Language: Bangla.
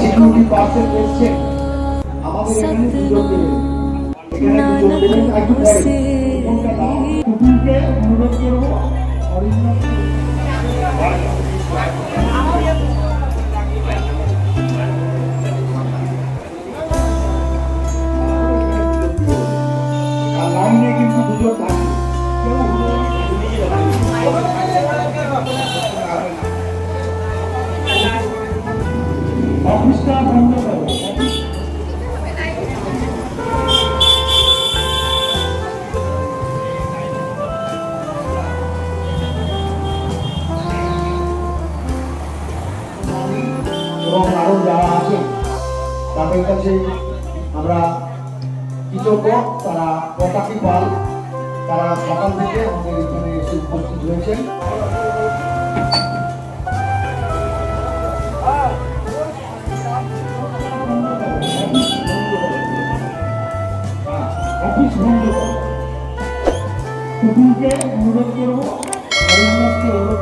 সিকিউরিটি পার্সন এসেছেন আমাদের এখানে সুযোগ দেবেন, এখানে সুযোগ দেবেন একটু পরে ফোনটা দাও কুকুরকে অনুরোধ করবো অরিজিনাল আর লাইনে কিন্তু দুজন থাকে অফিসটা বন্ধ করো। এবং আরো যারা আছেন তাদের কাছে আমরা কৃতজ্ঞ, তারা প্রতাপী পাল, তারা সকাল থেকে আমাদের এখানে এসে উপস্থিত হয়েছেন। অফিস বন্ধ করো, কুকুরকে অনুরোধ করবো, অনুরোধ করবো